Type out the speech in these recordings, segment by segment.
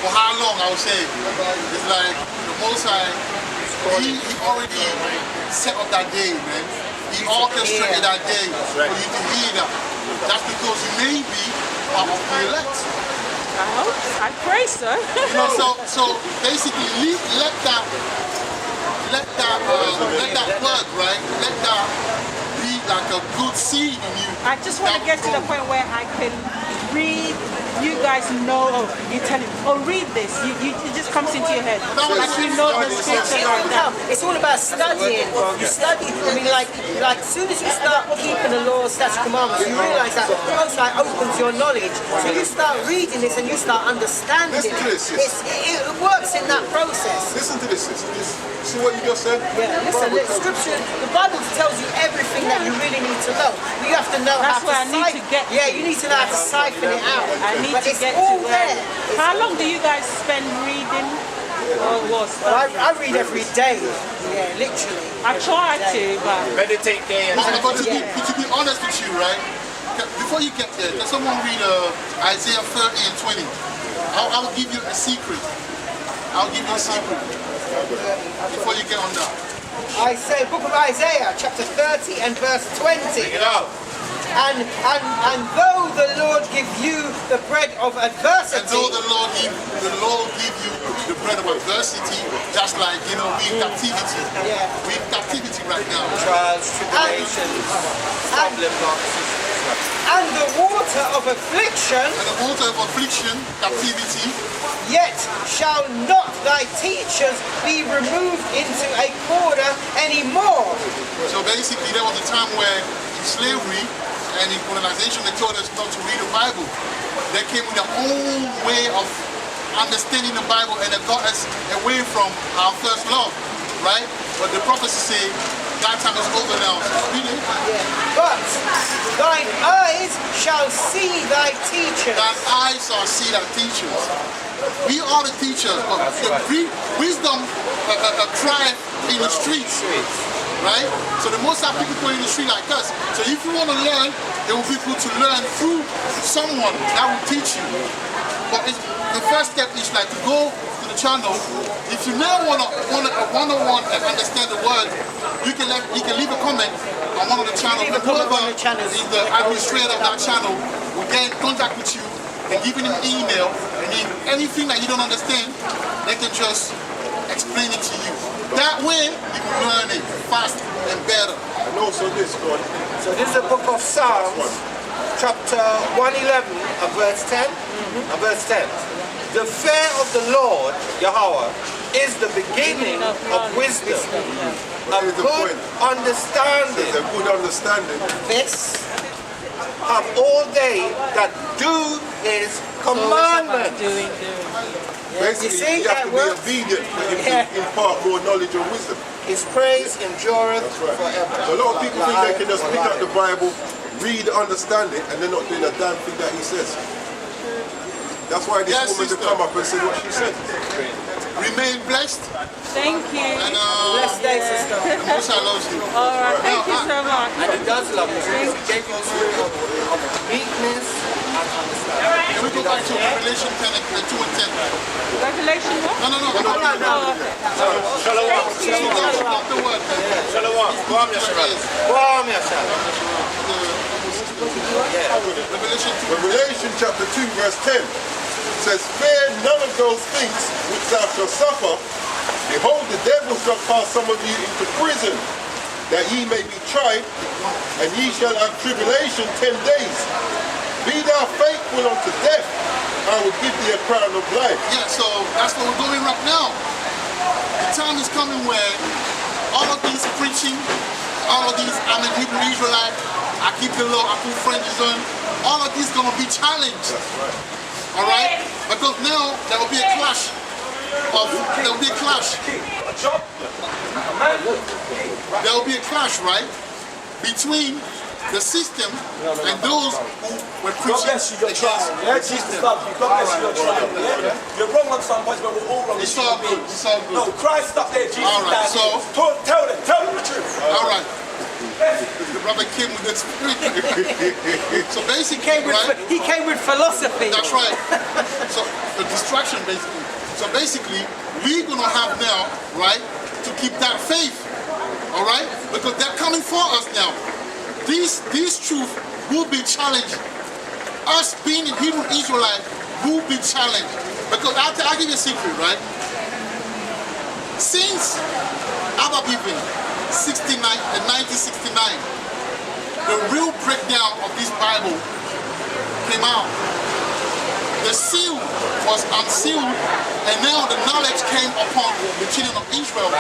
for how long, I would say. It's like the Most High, he already set up that day, man. He orchestrated that day for you to hear that. That's because you may be part of the elect. I hope. I pray so. You know, so basically, let that word, right? Let that be like a good seed in you. I just want to get to the point where I can read. You guys know, you tell him, read this. It just comes into your head. Like you know the scripture like that. It's all about studying. You study. I mean, like as soon as you start keeping the laws, statutes, commandments, you realise that Most High opens your knowledge. So you start reading this and you start understanding. Listen to this. It works in that process. Listen to this. See what you just said? Yeah. Listen, Scripture, the Bible tells you everything that you really need to know. You have to know That's how to where I need to get. Yeah, you need to know how to siphon it out. I need But to it's get all to there. How long do you guys spend reading? Or Well, I read every day. Yeah, literally. I try to, but Meditate day and night. But to be honest with you, right? Before you get there, can someone read Isaiah 30 and 20? I'll give you a secret. I'll give you a secret before you get on that. I say, book of Isaiah, chapter 30 and verse 20. Take it out. And though the Lord give you the bread of adversity. And though the Lord give you the bread of adversity, just like, you know, we in captivity. Yeah. We in captivity right now. Trials, tribulations, problem boxes. And the water of affliction. And the water of affliction, captivity. Yet shall not thy teachers be removed into a corner anymore. So basically there was a time where in slavery and in colonization they told us not to read the Bible. They came with their own way of understanding the Bible and it got us away from our first love, right? But the prophecy say that time is over now. Read it. But thine eyes shall see thy teachers. Thine eyes shall see thy teachers. We are the teachers, but the wisdom thrive in the streets, right? So the most are people in the street like us. So if you want to learn, there will be people to learn through someone that will teach you. But the first step is like to go to the channel. If you now want one-on-one and understand the word, you can leave a comment on one of the channels. And whoever is the administrator of that channel will get in contact with you and give you an email, and if anything that you don't understand, they can just explain it to you. That way, you can learn it fast and better. And also this, God. So this is the book of Psalms, chapter 111, and verse 10. And verse 10. The fear of the Lord, Yahweh, is the beginning of wisdom. A good understanding. A good understanding. This Have all they that do his commandments. doing. Basically, you have to be obedient for him to impart more knowledge and wisdom. His praise endureth Right. forever. A lot of people think they can just pick up the Bible, read, understand it, and they're not doing a damn thing that he says. That's why this woman to come up and say what she said. Remain blessed. Thank you. And blessed day, sister. the Most High loves you. All right, thank you so much. And he does love us because he gave you a spirit of meekness and understanding. Can we go back to Revelation 10 and 2 and 10? Revelation what? No. Oh, okay. Shalom. Not the word, man. Shalom. Go on, Yashalom. Go on, Yashalom. Revelation 2. Revelation chapter 2 verse 10 says, fear none of those things which thou shalt suffer. Behold, the devil shall cast some of you into prison, that ye may be tried, and ye shall have tribulation 10 days. Be thou faithful unto death, I will give thee a crown of life. Yeah, so that's what we're doing right now. The time is coming where all of these preaching, all of these, I'm a Hebrew Israelite, I keep the law, I put fringes on, all of these gonna be challenged. All right? Because now there will be a clash. There will be a clash. There will be a clash, right? Between the system and those who were preaching against the system. God bless you, you're trying. Yeah? You're wrong on some points, but we're all wrong. It's all good. It's all good. No, Christ up there, Jesus All right, down so- here. Tell them the truth. All right. The brother came with this. So basically, he came with philosophy. That's right. So the distraction basically. So basically, we're gonna have now, right, to keep that faith. All right, because they're coming for us now. These truth will be challenged. Us being Hebrew Israelite will be challenged. Because I'll give you a secret, right? Since Abba Bivin, 1969, the real breakdown of this Bible came out. The seal was unsealed, and now the knowledge came upon the children of Israel,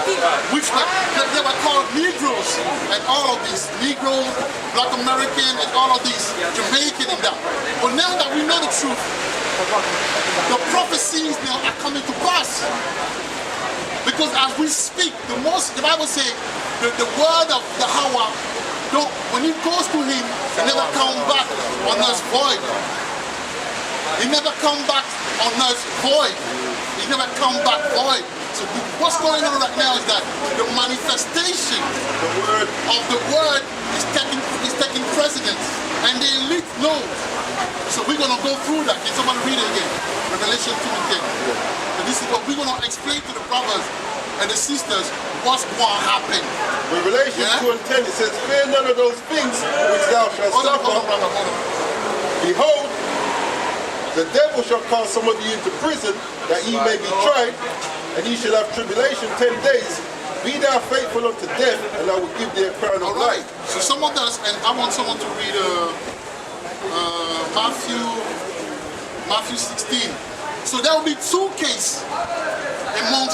which they were called Negroes, and all of these Negroes, Black American, and all of these Jamaican and that. But now that we know the truth, the prophecies now are coming to pass. Because as we speak, the Bible says the word of Yahweh, when it goes to him, it never comes back on us void. It never come back on us void. It never come back void. So what's going on right now is that the manifestation of the word is taking precedence, and the elite knows. So we're gonna go through that. Can somebody read it again? Revelation 2:10. And this is what we're gonna explain to the brothers and the sisters what's gonna happen. Revelation 2:10, it says, "Fear none of those things which thou shalt suffer. Behold, the devil shall cast some of you into prison, that ye may be tried, and ye shall have tribulation 10 days. Be thou faithful unto death, and I will give thee a crown of life." So someone does, and I want someone to read Matthew 16. So there will be two cases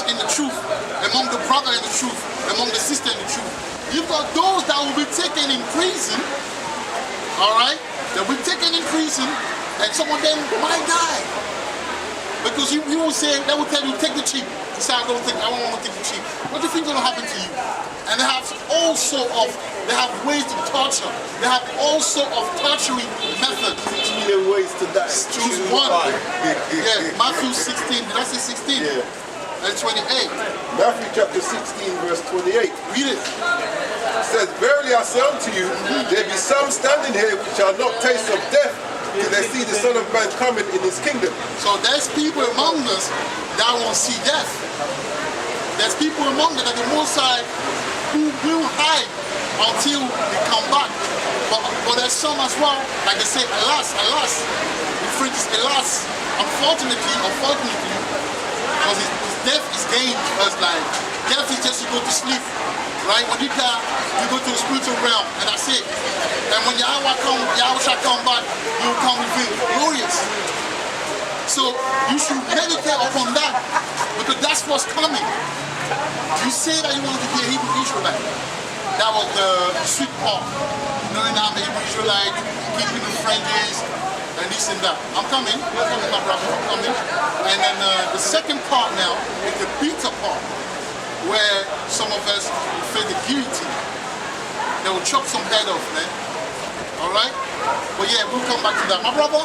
in the truth, among the brother in the truth, among the sister in the truth. You've got those that will be taken in prison, all right? They'll be taken in prison, and some of them might die. Because you will say, they will tell you, take the cheap. You say, I don't want to take the cheap. What do you think is going to happen to you? And they have they have ways to torture. They have all sort of torturing methods. Ways to die. Choose one. Yeah, Matthew 16, did I say 16? Yeah. And 28. Matthew chapter 16, verse 28. Read it. It says, "Verily I say unto you, there be some standing here which shall not taste of death, till they see the Son of Man coming in his kingdom." So there's people among us that won't see death. There's people among us that the Most High who will hide until they come back. But there's some as well, like they say, alas, the French is alas, unfortunately, because death is gain to us. Like death is just to go to sleep, right? When you die, you go to the spiritual realm, and that's it. And when Yahweh shall come back, you will come with him glorious. So you should meditate upon that, because that's what's coming. You say that you want to be a Hebrew Israelite. That was the sweet part. Knowing I'm a Hebrew Israelite, keeping the fringes, and this and that. I'm coming, my brother, I'm coming. And then the second part now is the bitter part, where some of us feel the guillotine. They will chop some head off, man. Alright? But yeah, we'll come back to that. My brother,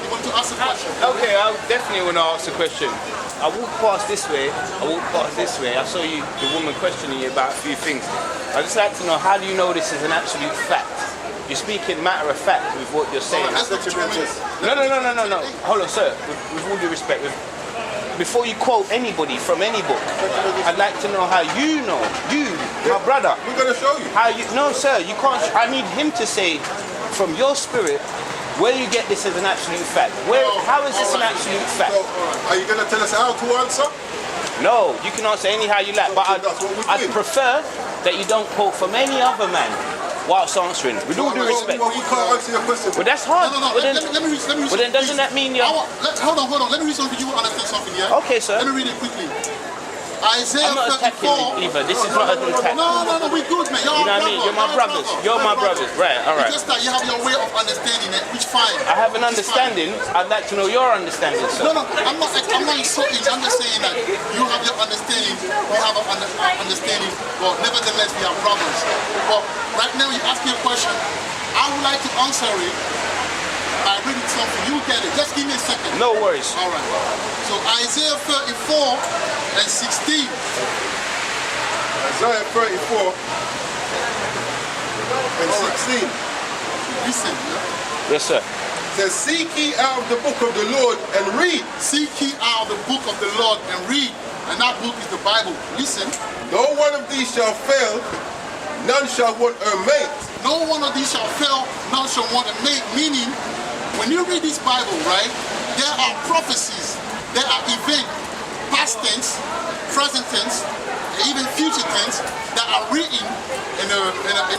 you want to ask a question? Okay, I definitely want to ask a question. I walked past this way, I saw you, the woman questioning you about a few things. I'd just like to know, how do you know this is an absolute fact? You're speaking matter of fact with what you're saying. That's what you mean. No. Hold on, sir. With all due respect, before you quote anybody from any book, I'd like to know how you know, my brother. We're going to show you. No, sir, you can't. I need him to say from your spirit where you get this as an absolute fact. How is this an absolute fact? So, are you going to tell us how to answer? No, you can answer anyhow you like, but I'd prefer that you don't quote from any other man whilst answering. With all due respect. Well, we can't answer your question. But that's hard. No. Let me read something. But then doesn't that mean you're... Hold on. Let me read something. You will understand something, yeah? Okay, sir. Let me read it quickly. Isaiah I'm not 34. attacking you either. This is not an attack. No, we're good, man. You know what I mean? You're my brothers. You're my brothers. Right, all right. It's just that you have your way of understanding it, which fine. I have an understanding. I'd like to know your understanding, sir. No, I'm not insulting. I'm just saying that you have your understanding. We have our understanding. But nevertheless, we are brothers. But right now, you ask me a question. I would like to answer it by reading something. You get it. Just give me a second. No worries. All right. So Isaiah 34 and 16. Isaiah 34 and 16. Listen. Yes, sir. says, seek ye out of the book of the Lord and read. Seek ye out the book of the Lord and read. And that book is the Bible. Listen. No one of these shall fail, none shall want a mate. No one of these shall fail, none shall want a mate. Meaning, when you read this Bible, right, there are prophecies, there are events, past tense, present tense, and even future tense that are written in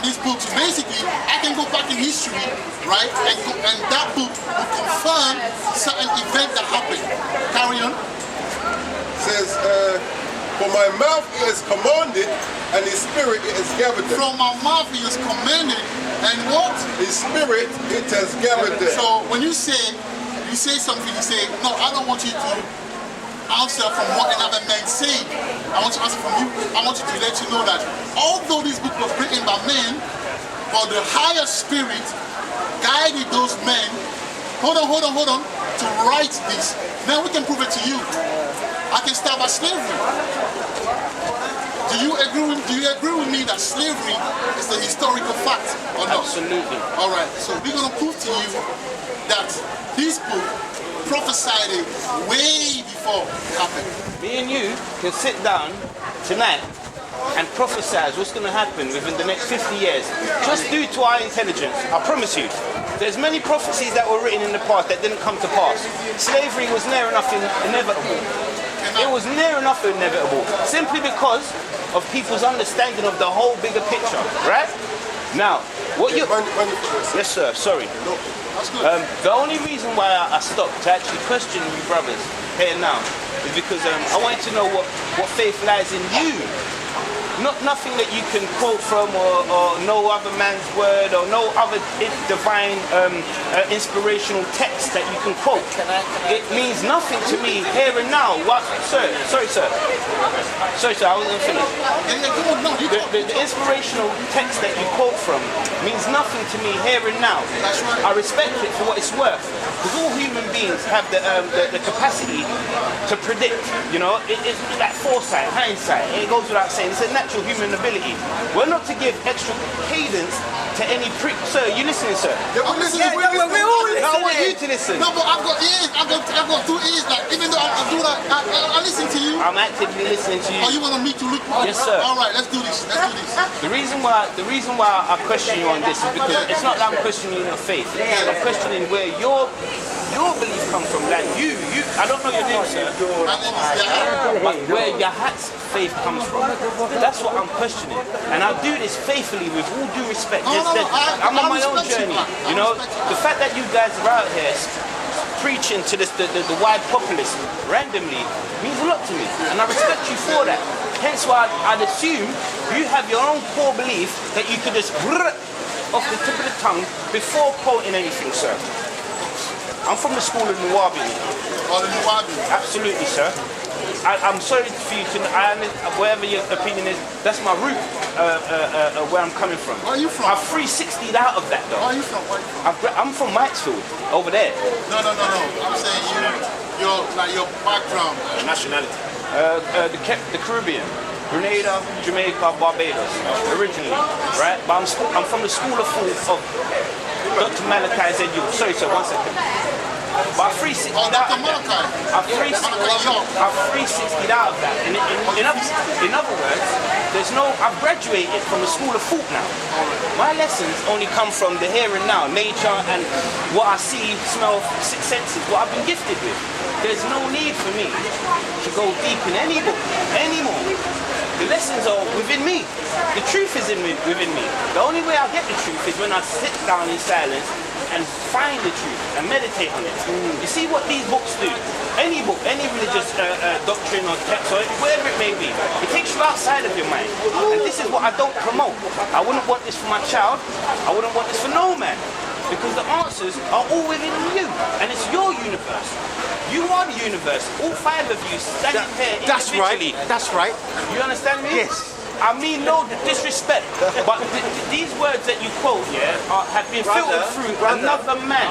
this book. So basically, I can go back in history, right, and that book will confirm certain events that happened. Carry on. Says, for my mouth is commanded, and his spirit is gathered them. From my mouth he is commanded, and what? His spirit it has gathered them. So when you say something, you say, no, I don't want you to answer from what another man said. I want to answer from you. I want you to let you know that although this book was written by men, but the higher spirit guided those men, hold on, to write this. Now we can prove it to you. I can start by slavery. Do you agree with me that slavery is a historical fact or not? Absolutely. All right, so we're going to prove to you that this book prophesied it way before it happened. Me and you can sit down tonight and prophesize what's going to happen within the next 50 years. Just due to our intelligence, I promise you. There's many prophecies that were written in the past that didn't come to pass. Slavery was near enough inevitable. It was near enough inevitable, simply because of people's understanding of the whole bigger picture, right? Now, what you... Yes, sir, sorry. The only reason why I stopped to actually question you brothers here now is because I wanted to know what faith lies in you. Nothing that you can quote from or no other man's word or no other divine inspirational text that you can quote. It means nothing to me here and now. What, sir? Sorry, sir. Sorry, sir, I wasn't finished. The inspirational text that you quote from means nothing to me here and now. I respect it for what it's worth. Because all human beings have the capacity to predict, you know, it's like foresight, hindsight. It goes without saying, it's a natural human ability. We're not to give extra cadence to any Sir, you listening, sir? Yeah, we're listening. Yeah, we're all listening. I want you to listen. No, but I've got ears. I've got 2 ears. Like, even though I do that, I listen to you. I'm actively listening to you. Oh, you want me to look? Yes, sir. All right, let's do this. The reason why I question you on this is because it's not that I'm questioning your faith. I'm questioning where your belief comes from. Like I don't know your name, sir. My name is Yahya. But where Yahat's faith comes from. That's what I'm questioning. And I do this faithfully with all due respect. I'm on my own journey. You know, the fact that you guys are out here preaching to the wide populace randomly means a lot to me. And I respect you for that. Hence why I'd assume you have your own core belief that you could just off the tip of the tongue before quoting anything, sir. I'm from the school of Nuwabi. Oh, the Nuwabi. Absolutely, sir. I'm sorry for you to, whatever your opinion is, that's my root, where I'm coming from. Where are you from? I've 360'd out of that, though. Where are you from? I'm from Maxfield, over there. No. I'm saying your background. Nationality. The Caribbean. Grenada, Jamaica, Barbados, originally, right? But I'm from the school of thought of Dr. Malachi Zedu. Sorry, sir, 1 second. But I've 360'd out of that. I've 360'd out of that. In other words, I've graduated from the school of thought now. My lessons only come from the here and now, nature and what I see, smell, 6 senses, what I've been gifted with. There's no need for me to go deep in any book anymore. The lessons are within me. The truth is within me. The only way I get the truth is when I sit down in silence and find the truth and meditate on it. You see what these books do? Any book, any religious doctrine or text or whatever it may be, it takes you outside of your mind. And this is what I don't promote. I wouldn't want this for my child. I wouldn't want this for no man. Because the answers are all within you. And it's your universe. You are the universe. All 5 of you standing here individually. That's right. You understand me? Yes. I mean no disrespect, but these words that you quote, have been filtered through another man.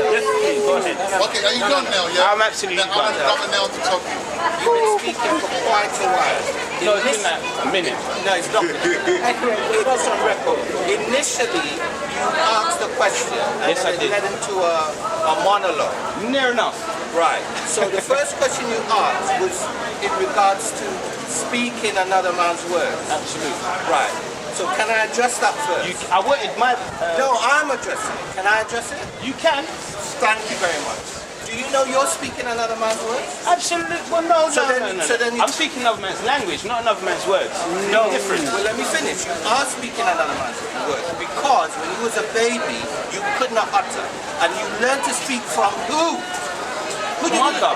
Yes, please, go ahead. Okay, are you done now? Yeah. I'm absolutely I'm done. coming now to talk to you. You've been speaking for quite a while. No, it's been like a minute. No, it's not. It was on record. Initially, you asked a question and Yes, I it did. led into a monologue. Near enough. Right. So the first question you asked was in regards to speaking another man's words. Absolutely. Right. So can I address that first? I wanted my... No, I'm addressing it. Can I address it? You can. Thank you very much. Do you know you're speaking another man's words? Absolutely. Well, no. So I'm speaking another man's language, not another man's words. No. Different. Well, let me finish. You are speaking another man's words because when you was a baby, you could not utter. And you learned to speak from who? Who did Mother.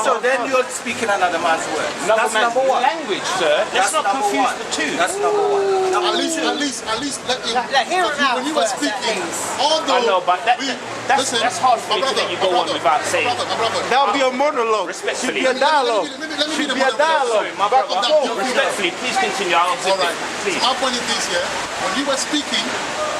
So then you're speaking another man's words. Another That's man's number one. language, sir. Let's That's not number confuse one. the two. That's number one. At least, let him. Like, hear it out When you were first, speaking, please. although I know, but that's hard for me to let you go on without saying. My brother. That'll be a monologue. Respectfully. Should be a dialogue. Let me Should the be a dialogue. My brother. Go. Respectfully, please continue. I'll All right. please. My point is this, yeah. When you were speaking,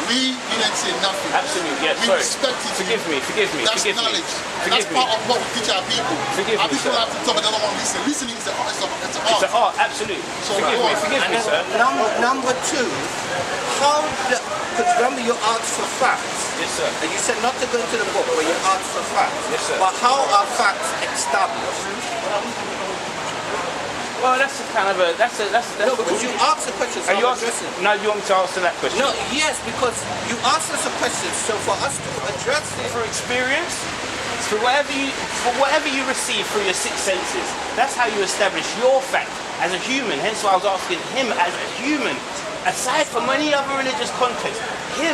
we didn't say nothing. Absolutely, yes, We sorry. respected you. Forgive me. That's knowledge. And that's Forgive me. part of what we teach our people. Forgive Our me, people sir. have to talk, but they don't want to listen. Listening is an art. It's an It's art. an art, absolutely. So Forgive me, sir. Number two, because remember you asked for facts. Yes, sir. And you said not to go into the book, but you asked for facts. Yes, sir. But how are facts established? Well, that's a kind of a No, because you asked the question, so Are you I'm asking? addressing. Now you want me to answer that question? No, yes, because you asked us a question, so for us to address it, For experience, for whatever you receive through your six senses, that's how you establish your fact as a human. Hence why I was asking him as a human, aside from any other religious context, him,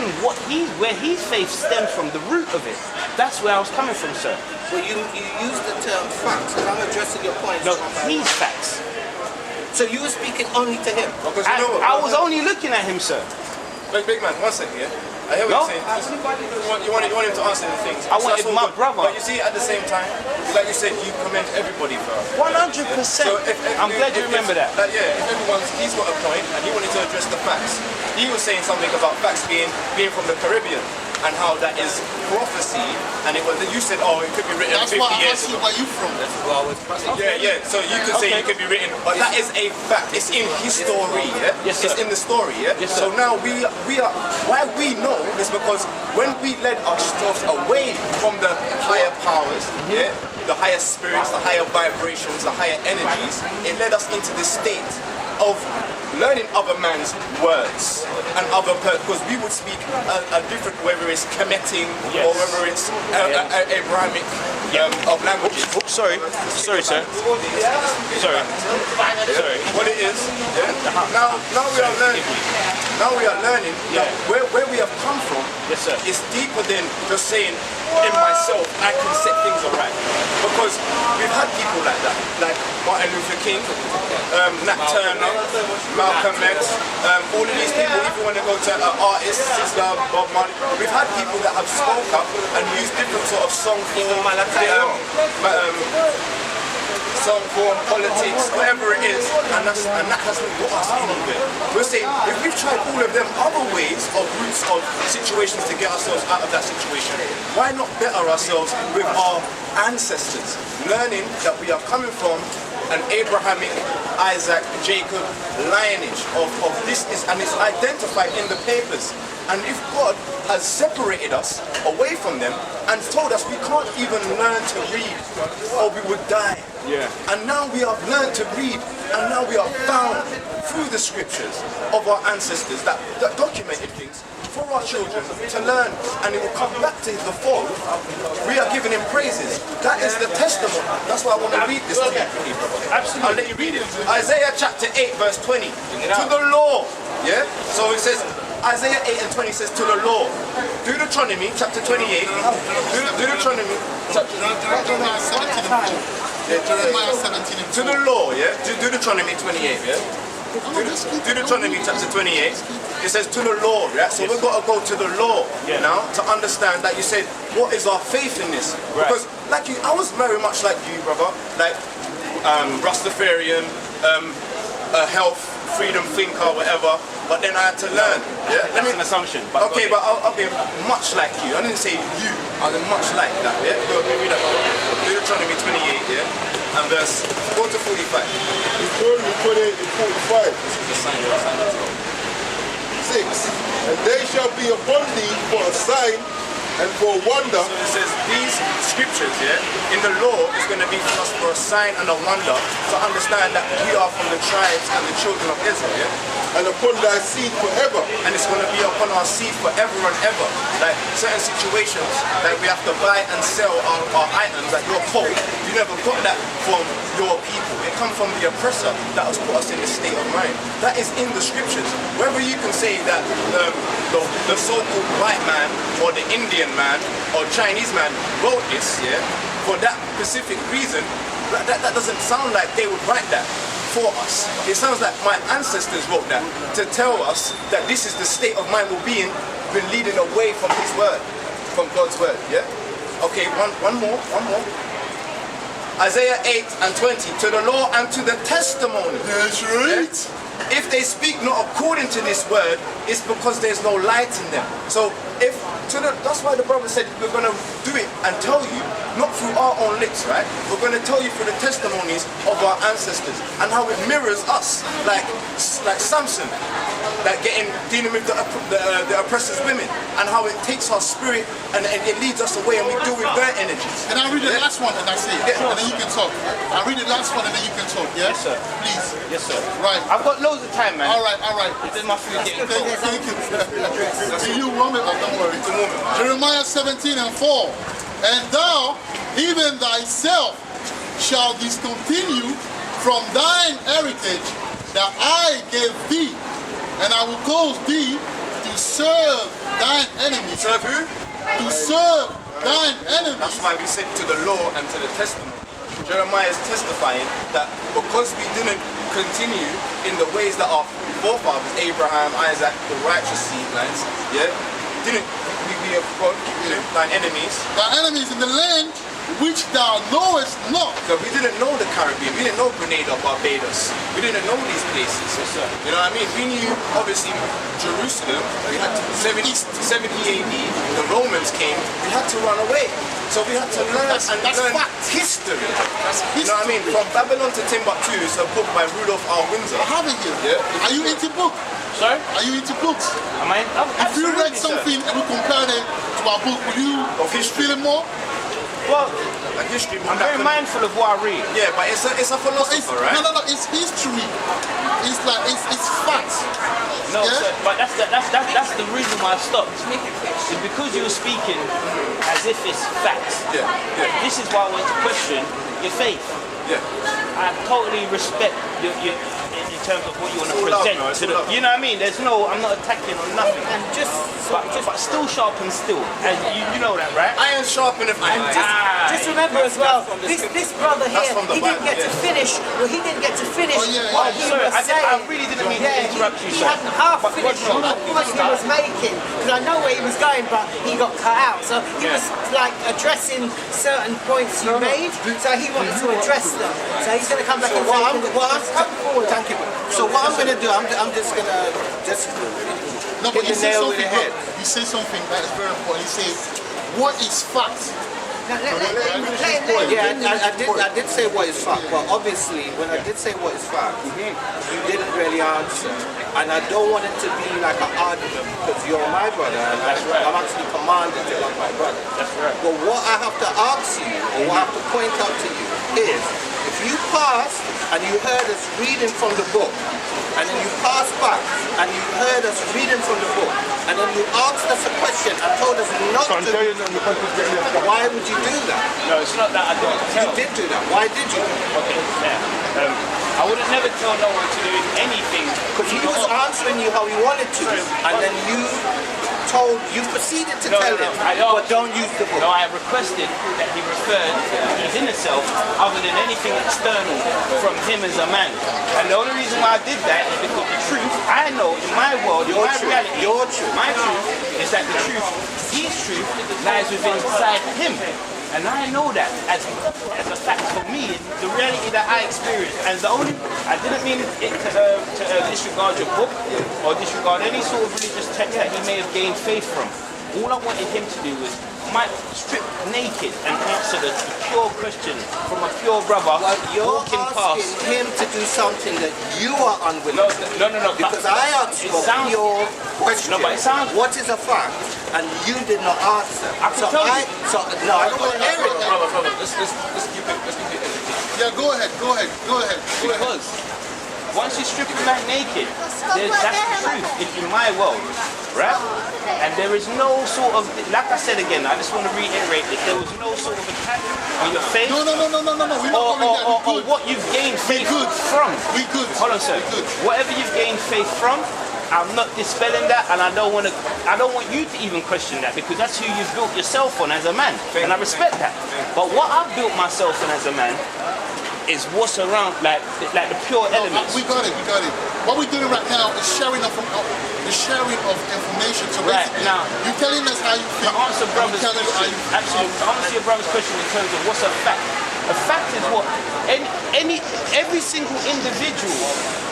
where his faith stems from, the root of it. That's where I was coming from, sir. well, you used the term facts, and I'm addressing your point. No, his facts. So you were speaking only to him. Because you know what? I was only looking at him, sir. Big man, one second, yeah? I hear No. what you're saying. You want him to answer the things. I wanted That's all my good. brother. But you see, at the same time, like you said, you commend everybody for 100%. I'm glad you remember that. If he's got a point and he wanted to address the facts. He was saying something about facts being from the Caribbean and how that is prophecy. And it was you said, oh, it could be written That's 50 why I years asked you ago. where you from. Yeah. So you could say it could be written, but that is a fact. It's in his story. Yeah. Yes, sir. It's in the story. Yeah. Yes, sir. So now we are. Why we know is because when we led ourselves away from the higher powers, yeah, the higher spirits, the higher vibrations, the higher energies, it led us into this state of learning other man's words and other because we would speak a different, whether it's Kemetic Yes. or whether it's Abrahamic of languages. Oops, sorry, sir. Sorry. What it is, yeah? Now we are learning. Now we are learning that where we have come from Yes, sir. is deeper than just saying in myself I can set things alright. Because we've had people like that, like Martin Luther King, Nat Turner, Malcolm X, all of these people. Even when they go to artists, Sister Bob Marley, we've had people that have spoke up and used different sort of song form, politics, whatever it is, and that hasn't got us anywhere. We're saying if we've tried all of them other ways of routes of situations to get ourselves out of that situation, why not better ourselves with our ancestors, learning that we are coming from an Abrahamic, Isaac, Jacob lineage of this is, and it's identified in the papers. And if God has separated us away from them and told us we can't even learn to read or we would die. Yeah. And now we have learned to read and now we are found through the scriptures of our ancestors that documented things for our children to learn, and it will come back to the fold. We are giving him praises. That is the testimony. That's why I want to read this to you. Absolutely. I'll let you read it. Isaiah chapter 8 verse 20. To the law. Yeah? So it says, Isaiah 8 and 20 says to the law. Deuteronomy chapter 28. Deuteronomy chapter 17 to the law, yeah? Deuteronomy 28, yeah? Deuteronomy chapter 28, it says to the law, yeah? So we've got to go to the law now to understand that you said, what is our faith in this? Right. Because like you, I was very much like you, brother, like Rastafarian, a health, freedom thinker, whatever, but then I had to learn. Yeah? That's an assumption. But Okay, but I'll be much like you. I didn't say you, I was much like that, yeah? Go read that. Deuteronomy 28, yeah? And verse 4 to 45. Deuteronomy 28 and 45. This is the sign of 6. And they shall be upon thee for a sign and for a wonder. So it says these scriptures, in the law is going to be for us for a sign and a wonder to understand that we are from the tribes and the children of Israel, And upon thy seed forever. and it's going to be upon our seed forever and ever. Like certain situations, like we have to buy and sell our items, like your coat, you never got that from your people. It comes from the oppressor that has put us in this state of mind. That is in the scriptures. Whether you can say that the so-called white man or the Indian man or Chinese man wrote this, for that specific reason, that doesn't sound like they would write that for us. It sounds like my ancestors wrote that to tell us that this is the state of mind we'll be in, been leading away from His word, from God's word. Okay, one more. Isaiah 8:20, to the law and to the testimony. That's right. If they speak not according to this word, it's because there's no light in them. So that's why the brother said we're going to do it and tell you, not through our own lips, right? We're going to tell you through the testimonies of our ancestors and how it mirrors us, like Samson, like dealing with the oppressor's women, and how it takes our spirit and it leads us away and we deal with their energies. And I read the last one and that's it. And then you can talk. I read the last one and then you can talk. Yeah? Yes, sir. Please. Yes, sir. Right. I've got loads of time, man. All right. This is my food getting cold. Thank you. Do you want it? Oh, don't worry. Jeremiah 17:4. And thou, even thyself, shalt discontinue from thine heritage that I gave thee, and I will cause thee to serve thine enemies. Serve who? To serve thine enemies. That's why we said to the law and to the testimony. Jeremiah is testifying that because we didn't continue in the ways that our forefathers, Abraham, Isaac, the righteous seed lines, didn't we have got thine enemies. Thine enemies in the land which thou knowest not. So we didn't know the Caribbean, we didn't know Grenada, Barbados, we didn't know these places. Yes, sir. You know what I mean? We knew obviously Jerusalem, we had to 70 AD, the Romans came, we had to run away. So we had to learn That's learn fact. history. You know what I mean? From Babylon to Timbuktu is a book by Rudolph R. Windsor. I have it here. Yeah. Are you into books? Sorry? Are you into books? Am I? If you read something and we compare it to our book, will you feel it more? Well, Like history. I'm very mindful of what I read. Yeah, but it's a philosopher, right? No, it's history. It's like it's facts. No, Yeah? sir, but that's the reason why I stopped. It's because you were speaking as if it's facts. Yeah. This is why I want to question your faith. Yeah. I totally respect your in terms of what you want to It's all love, present bro, it's to all the. love. You know what I mean? I'm not attacking on nothing. And But still sharp and still. And you know that, right? Iron sharpeneth iron. just remember as well, this brother here, from the he didn't Bible, get to finish. Well, he didn't get to finish Oh, yeah, what yeah. he Sorry, was I saying. really didn't mean to Yeah, interrupt you, he sir. hadn't half But finished no, what point he was making, because I know where he was going, but he got cut out. So he was like addressing certain points you made, so he wanted to address them. So he's going to come back and come forward. Thank you. So what I'm going to do, I'm just going to No, but hit the nail with the head. You say something that is very important. You say, what is fact? Yeah, I did say what is fact, but obviously when I did say what is fact, you didn't really answer. And I don't want it to be like an argument because you're my brother and I'm actually commanded to love my brother. That's right. But what I have to ask you, or what I have to point out to you is, if you passed and you heard us reading from the book, and then you passed back and you heard us reading from the book, and then you asked us a question and told us not to, why would you do that? No, it's not that I don't tell. You did do that. Why did you? Okay, yeah. I would have never told no one to do anything. Because he was answering you how he wanted to, and then you proceeded to tell him, but don't use the book. No, I requested that he referred to his inner self other than anything external from him as a man. And the only reason why I did that is because the truth, I know in my world, in my reality, my truth is that the truth, his truth, lies within inside him. And I know that as a fact for me, the reality that I experienced. And I didn't mean it to disregard your book or disregard any sort of religious text that he may have gained faith from. All I wanted him to do was might strip naked and answer the pure question from a pure brother Well, you're walking asking past. him to do something that you are unwilling No, to do. no, no, no. Because I asked you It a sounds- pure question. No, but it sounds- What is a fact? And you did not answer. I can tell you. No, I don't want to hear it. Brother, let's keep it energy. Yeah, go ahead. Because once you strip a man naked, that's the truth in my world, right? And there is no sort of, like I said again, I just want to reiterate this, there was no sort of attack on your faith No. We're not going there. or what you've gained faith from. We good. Hold on, sir. We good. Whatever you've gained faith from, I'm not dispelling that, and I don't want you to even question that, because that's who you've built yourself on as a man, and I respect that. But what I've built myself on as a man is what's around, like the pure elements. We got it. What we're doing right now is sharing of information. So Right, basically, now- you're telling us how you To feel. answer brother's I'm telling you how question, you feel. absolutely. To answer your brother's question in terms of what's a fact. A fact is what every single individual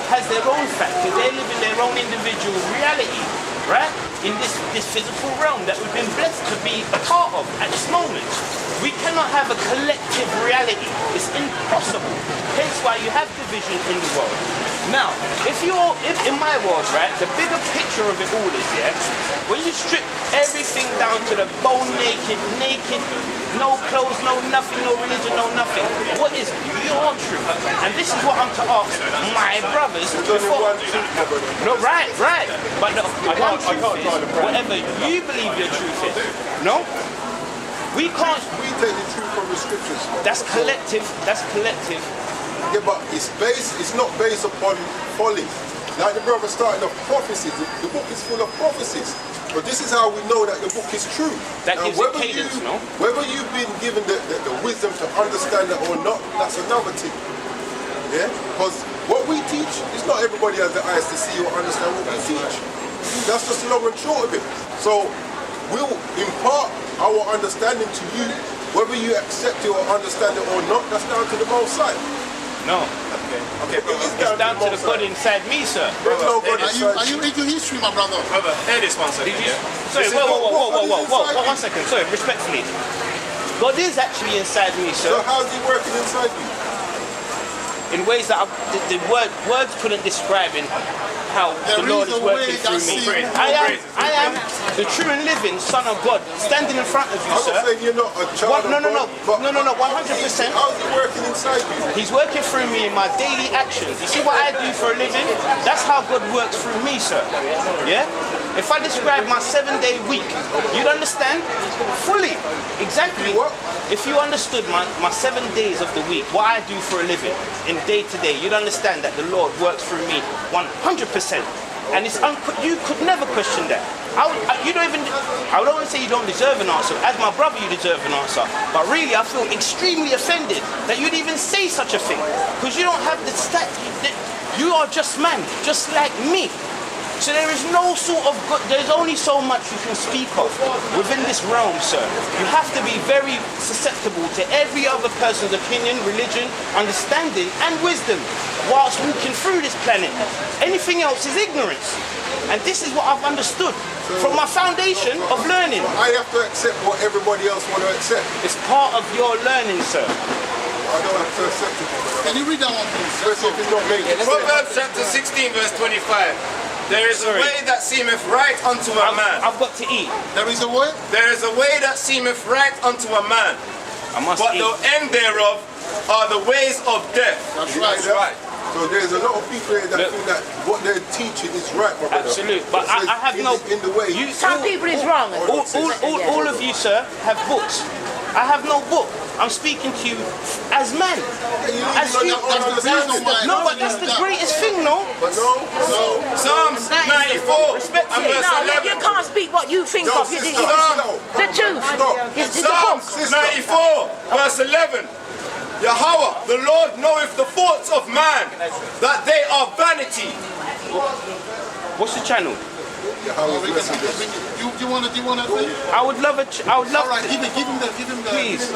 has their own fact, because they live in their own individual reality, right? In this physical realm that we've been blessed to be a part of at this moment. We cannot have a collective reality. It's impossible. Hence why you have division in the world. Now, if in my world, right, the bigger picture of it all is, yeah, when you strip everything down to the bone naked, no clothes, no nothing, no religion, no nothing, what is your truth? And this is what I'm to ask my brothers before. No, right. But the one truth is, whatever you believe your truth is, no? We can't. We take the truth from the scriptures. That's collective. Yeah, but it's not based upon folly. Like the brother started off prophecies. The book is full of prophecies. But this is how we know that the book is true. That Now, gives it cadence, no? Whether you've been given the wisdom to understand it or not, that's another thing. Yeah? Because what we teach, it's not everybody has the eyes to see or understand what we teach. That's just the long and short of it. So we'll impart our understanding to you, whether you accept it or understand it or not, that's down to the Most High. No. Okay, It's down to the God inside me, sir. There's no God Are inside you into history, my brother? Brother, hear this one second. Did you? Yeah? Sorry, This is whoa, 1 second. Sorry, respectfully. God is actually inside me, So sir, how's he working inside you? in ways that the words couldn't describe in how the There Lord is is a way working that through me. seems- I am the true and living Son of God, standing in front of you, I'm not sir. saying you're not a child What? No, of no, God, but 100%. how's he working inside you? He's working through me in my daily actions. You see what I do for a living? That's how God works through me, sir. Yeah? If I describe my 7-day week, you'd understand fully, exactly. What? If you understood my 7 days of the week, what I do for a living, in day to day, you'd understand that the Lord works through me 100%. And you could never question that. I don't want to say you don't deserve an answer. As my brother, you deserve an answer. But really, I feel extremely offended that you'd even say such a thing. Because you don't have the you are just man, just like me. So there is no sort of good, there's only so much you can speak of within this realm, sir. You have to be very susceptible to every other person's opinion, religion, understanding, and wisdom whilst walking through this planet. Anything else is ignorance. And this is what I've understood from my foundation of learning. I have to accept what everybody else want to accept. It's part of your learning, sir. I don't have to accept it. Can you read that one, please? First off, it's not me. Proverbs chapter 16 verse 25. There is a way that seemeth right unto a man. I've got to eat. There is a way. There is a way that seemeth right unto a man. I must But eat. the end thereof are the ways of death. That's That's right. right. So there's a lot of people here that Look. think that what they're teaching is right, my brother. Absolute. But It says I have in no... the- in the way. Some people is wrong. All of you, sir, have books. I have no book. I'm speaking to you as man. As leave it you. on the ground. No, but that's the greatest thing, no? But no. Psalms 94 and verse No, 11. you can't speak what you think No, of. You sister, think no. the truth. Stop. It's the Psalms book. 94 verse 11. Yahweh, the Lord knoweth the thoughts of man, that they are vanity. What's the channel? Yahweh's blessing this. You want to thing? I would love All right, give him the. Please.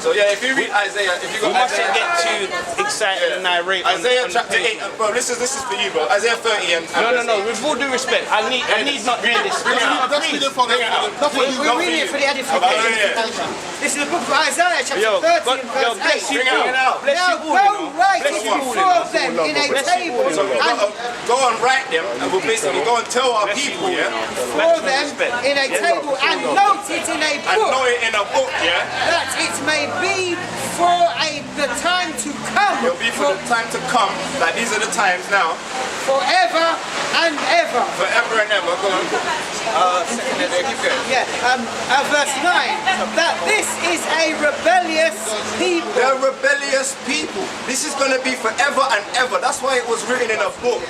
So yeah, if you read Isaiah, if you We got mustn't Isaiah, get too recite and narrate. Isaiah on chapter the 8, bro, this is for you, bro. Isaiah 30 and No. With all due respect, I need not hear this. Let's read it for the not for you. We're reading it for the edification. This is the book of Isaiah, chapter 30 and verse 8. Bless you all. Bless Now you all. go write it before them in a table So we've got and to go and write them, and we'll basically go and tell our people, yeah, for them in a table and note it in a and know book, it in a book, yeah. that it may be for the time to come, It'll be for the time to come. Like these are the times now, forever and ever. forever and ever. Go on. Keep going. Yeah, verse 9, that this is a rebellious people. They're rebellious people. This is going to be forever and ever. That's why it was written in a book,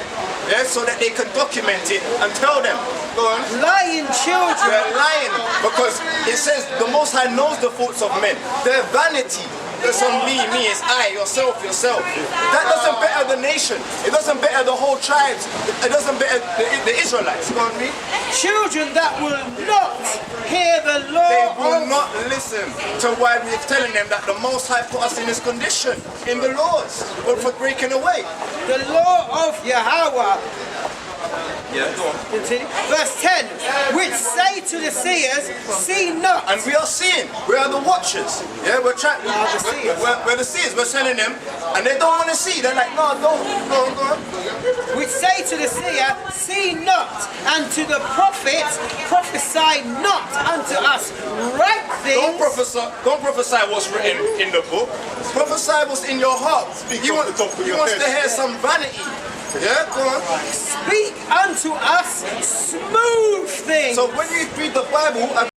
yeah, so that they can document it and tell them. Go on. Lying children. They're lying because it says the Most High knows the thoughts of men. Their vanity. It's on me, it's I, yourself. That doesn't better the nation. It doesn't better the whole tribes. It doesn't better the Israelites. Go on, me. Children that will not hear the law They will of not listen to why we're telling them that the Most High put us in this condition, in the laws, but for breaking away. the law of Yahweh. Yeah, go on. Continue. Verse 10, which say to the seers, see not. And we are seeing, we are the watchers. Yeah, we're trying. the seers. We're the seers. We're telling them, and they don't want to see. They're like, no, don't. Go on. Which say to the seer, see not, and to the prophet, prophesy not unto us right Don't things. prophesy what's written in the book. Prophesy what's in your heart. He off the top of your wants head. to hear some vanity. Yeah, go on. Speak unto us smooth things. So when you read the Bible,